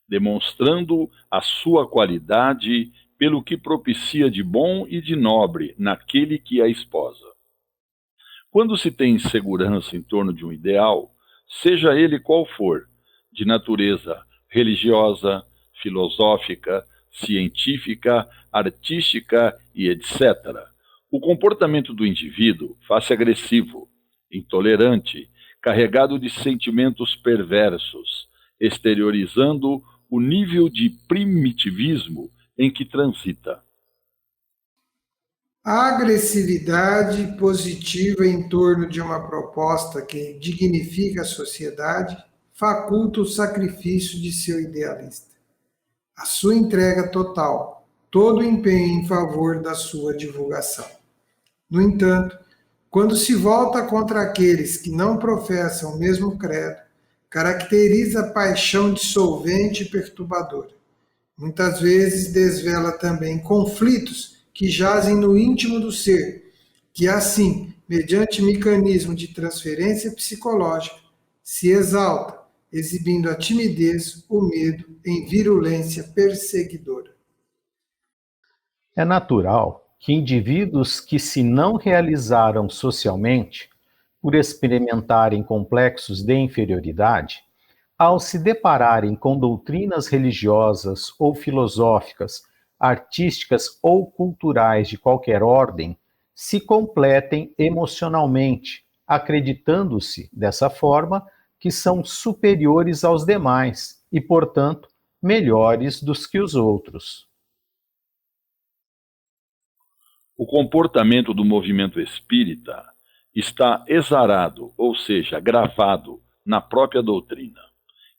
demonstrando a sua qualidade pelo que propicia de bom e de nobre naquele que a esposa. Quando se tem segurança em torno de um ideal, seja ele qual for, de natureza religiosa, filosófica, científica, artística e etc., o comportamento do indivíduo faz-se agressivo, intolerante, carregado de sentimentos perversos, exteriorizando o nível de primitivismo em que transita. A agressividade positiva em torno de uma proposta que dignifica a sociedade faculta o sacrifício de seu idealista, a sua entrega total, todo o empenho em favor da sua divulgação. No entanto, quando se volta contra aqueles que não professam o mesmo credo, caracteriza a paixão dissolvente e perturbadora. Muitas vezes desvela também conflitos que jazem no íntimo do ser, que assim, mediante mecanismo de transferência psicológica, se exalta, exibindo a timidez, o medo em virulência perseguidora. É natural que indivíduos que se não realizaram socialmente, por experimentarem complexos de inferioridade, ao se depararem com doutrinas religiosas ou filosóficas, artísticas ou culturais de qualquer ordem, se completem emocionalmente, acreditando-se, dessa forma, que são superiores aos demais e, portanto, melhores dos que os outros. O comportamento do movimento espírita está exarado, ou seja, gravado na própria doutrina,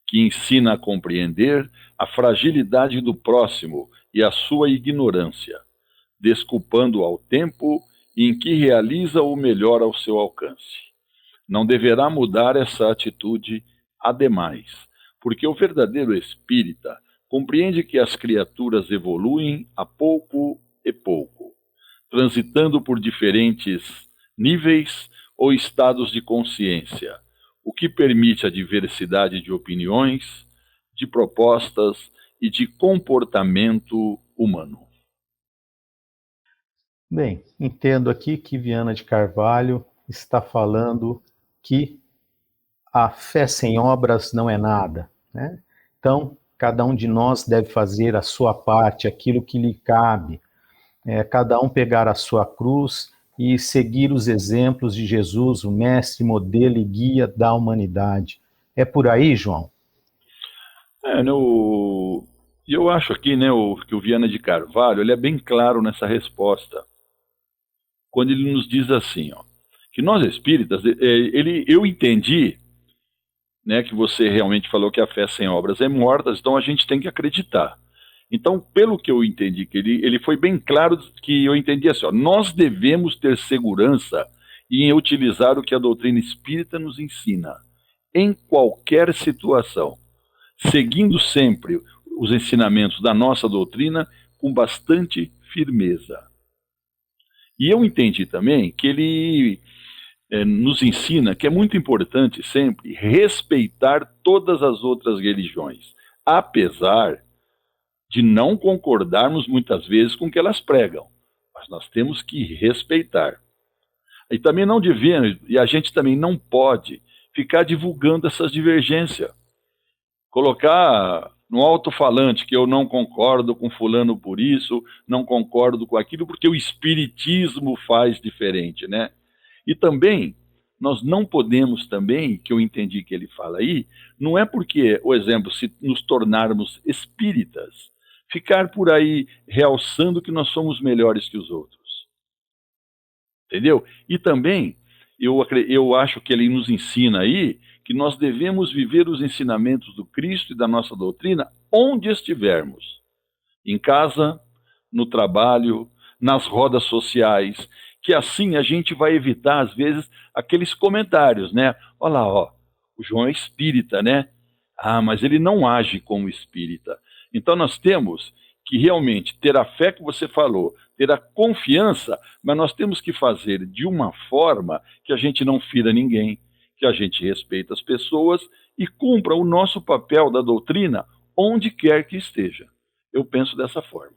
que ensina a compreender a fragilidade do próximo e a sua ignorância, desculpando ao tempo em que realiza o melhor ao seu alcance. Não deverá mudar essa atitude ademais, porque o verdadeiro espírita compreende que as criaturas evoluem a pouco e pouco, transitando por diferentes níveis ou estados de consciência, o que permite a diversidade de opiniões, de propostas e de comportamento humano. Bem, entendo aqui que Viana de Carvalho está falando que a fé sem obras não é nada, né? Então, cada um de nós deve fazer a sua parte, aquilo que lhe cabe, cada um pegar a sua cruz e seguir os exemplos de Jesus, o mestre, modelo e guia da humanidade. É por aí, João? Eu acho aqui, né, que o Viana de Carvalho, ele é bem claro nessa resposta, quando ele nos diz assim, ó, que nós espíritas, eu entendi, né, que você realmente falou que a fé sem obras é morta, então a gente tem que acreditar. Então, pelo que eu entendi, que ele foi bem claro, que eu entendi assim, ó, nós devemos ter segurança em utilizar o que a doutrina espírita nos ensina, em qualquer situação, seguindo sempre os ensinamentos da nossa doutrina com bastante firmeza. E eu entendi também que ele nos ensina que é muito importante sempre respeitar todas as outras religiões, apesar de não concordarmos muitas vezes com o que elas pregam, mas nós temos que respeitar. E também não devemos, e a gente também não pode ficar divulgando essas divergências. Colocar no alto-falante que eu não concordo com fulano por isso, não concordo com aquilo, porque o espiritismo faz diferente, né? E também, nós não podemos também, que eu entendi que ele fala aí, não é porque, o exemplo, se nos tornarmos espíritas, ficar por aí realçando que nós somos melhores que os outros. Entendeu? E também, eu acho que ele nos ensina aí que nós devemos viver os ensinamentos do Cristo e da nossa doutrina onde estivermos. Em casa, no trabalho, nas rodas sociais, que assim a gente vai evitar, às vezes, aqueles comentários, né? Olha lá, ó, o João é espírita, né? Ah, mas ele não age como espírita. Então nós temos que realmente ter a fé que você falou, ter a confiança, mas nós temos que fazer de uma forma que a gente não fira ninguém, que a gente respeita as pessoas e cumpra o nosso papel da doutrina onde quer que esteja. Eu penso dessa forma.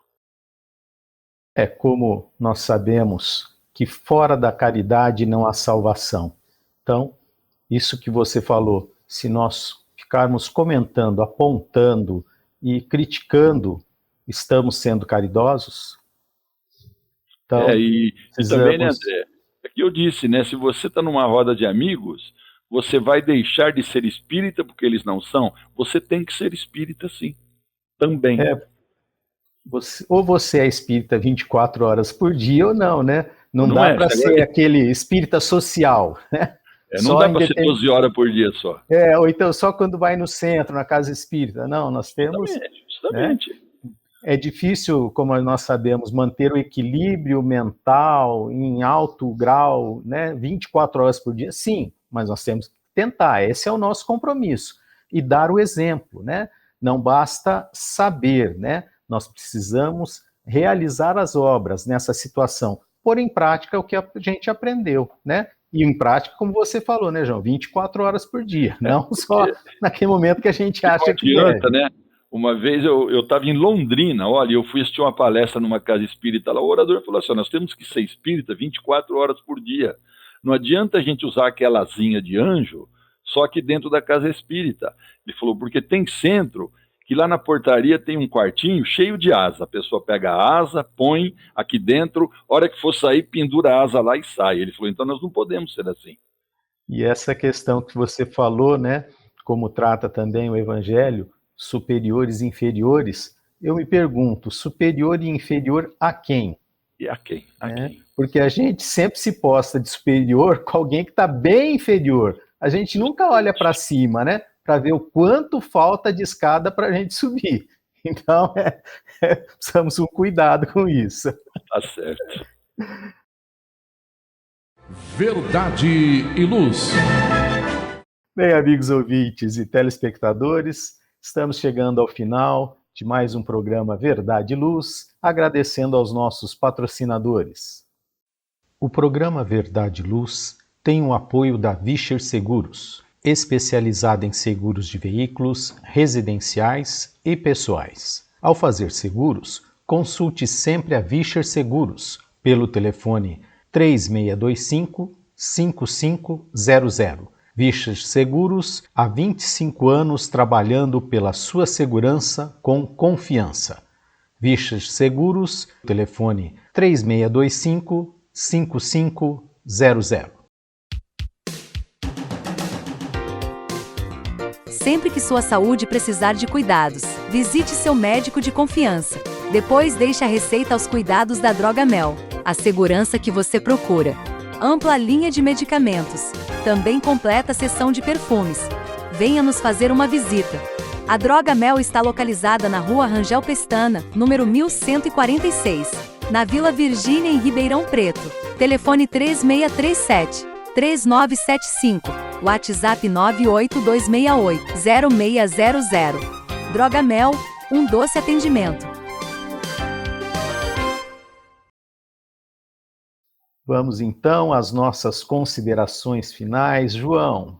É como nós sabemos que fora da caridade não há salvação. Então, isso que você falou, se nós ficarmos comentando, apontando e criticando, estamos sendo caridosos? Então, e também, né, André, é que eu disse, né, se você está numa roda de amigos, você vai deixar de ser espírita porque eles não são? Você tem que ser espírita, sim, também. Ou você é espírita 24 horas por dia ou não, né? Não dá para ser aquele espírita social, né? Não dá para ser 12 horas por dia só. Ou então só quando vai no centro, na casa espírita. Não, nós temos... Justamente. Né? É difícil, como nós sabemos, manter o equilíbrio mental em alto grau, né? 24 horas por dia, sim, mas nós temos que tentar, esse é o nosso compromisso. E dar o exemplo, né? Não basta saber, né? Nós precisamos realizar as obras nessa situação, pôr em prática o que a gente aprendeu, né? E em prática, como você falou, né, João? 24 horas por dia, não só naquele momento que a gente acha que adianta, né? Uma vez eu estava em Londrina, olha, eu fui assistir uma palestra numa casa espírita lá, o orador falou assim, nós temos que ser espírita 24 horas por dia. Não adianta a gente usar aquela asinha de anjo só que dentro da casa espírita. Ele falou, porque tem centro que lá na portaria tem um quartinho cheio de asa. A pessoa pega a asa, põe aqui dentro, hora que for sair, pendura a asa lá e sai. Ele falou, então nós não podemos ser assim. E essa questão que você falou, né, como trata também o Evangelho, superiores e inferiores, eu me pergunto, superior e inferior a quem? E a quem? Quem? Porque a gente sempre se posta de superior com alguém que está bem inferior. A gente nunca olha para cima, né? Para ver o quanto falta de escada para a gente subir. Então, precisamos um cuidado com isso. Tá certo. Verdade e Luz. Bem, amigos ouvintes e telespectadores, estamos chegando ao final de mais um programa Verdade e Luz, agradecendo aos nossos patrocinadores. O programa Verdade e Luz tem o apoio da Vischer Seguros. especializada em seguros de veículos, residenciais e pessoais. Ao fazer seguros, consulte sempre a Vischer Seguros pelo telefone 3625-5500. Vischer Seguros, há 25 anos trabalhando pela sua segurança com confiança. Vischer Seguros, telefone 3625-5500. Sempre que sua saúde precisar de cuidados, visite seu médico de confiança. Depois deixe a receita aos cuidados da Drogamel, a segurança que você procura. Ampla linha de medicamentos. Também completa seção de perfumes. Venha nos fazer uma visita. A Drogamel está localizada na Rua Rangel Pestana, número 1146, na Vila Virgínia, em Ribeirão Preto. Telefone 3637-3975. WhatsApp 98268-0600. Drogamel, um doce atendimento. Vamos então às nossas considerações finais. João.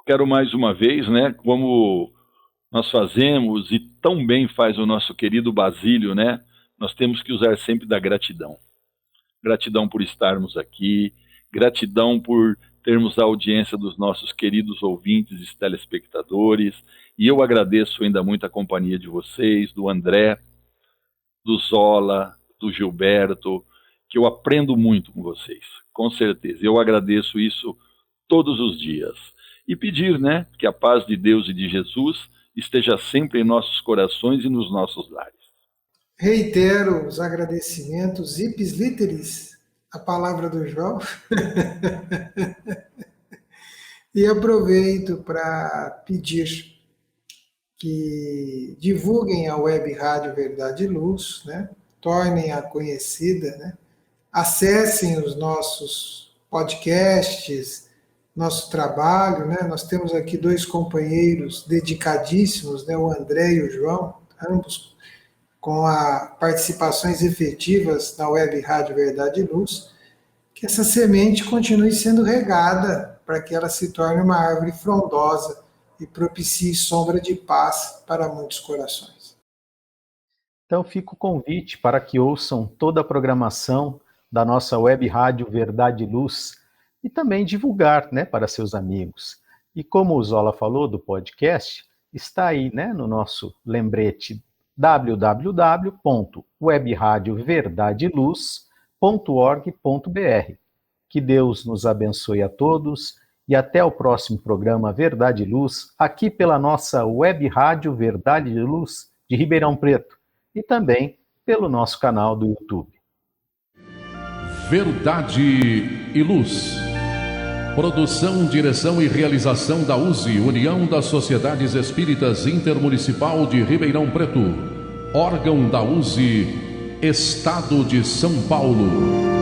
Quero mais uma vez, né, como nós fazemos e tão bem faz o nosso querido Basílio, né, nós temos que usar sempre da gratidão. Gratidão por estarmos aqui, gratidão por termos a audiência dos nossos queridos ouvintes e telespectadores, e eu agradeço ainda muito a companhia de vocês, do André, do Zola, do Gilberto, que eu aprendo muito com vocês, com certeza. Eu agradeço isso todos os dias. E pedir, né, que a paz de Deus e de Jesus esteja sempre em nossos corações e nos nossos lares. Reitero os agradecimentos ipsis literis, a palavra do João. E aproveito para pedir que divulguem a Web Rádio Verdade e Luz, né? Tornem-a conhecida, né? Acessem os nossos podcasts, nosso trabalho, né? Nós temos aqui dois companheiros dedicadíssimos, né? O André e o João, ambos com participações efetivas na Web Rádio Verdade e Luz, que essa semente continue sendo regada para que ela se torne uma árvore frondosa e propicie sombra de paz para muitos corações. Então fica o convite para que ouçam toda a programação da nossa Web Rádio Verdade e Luz e também divulgar, né, para seus amigos. E como o Zola falou do podcast, está aí, né, no nosso lembrete www.webradioverdadeluz.org.br. Que Deus nos abençoe a todos e até o próximo programa Verdade e Luz, aqui pela nossa Web Rádio Verdade e Luz de Ribeirão Preto e também pelo nosso canal do YouTube. Verdade e Luz. Produção, direção e realização da USE, União das Sociedades Espíritas Intermunicipal de Ribeirão Preto. Órgão da USE, Estado de São Paulo.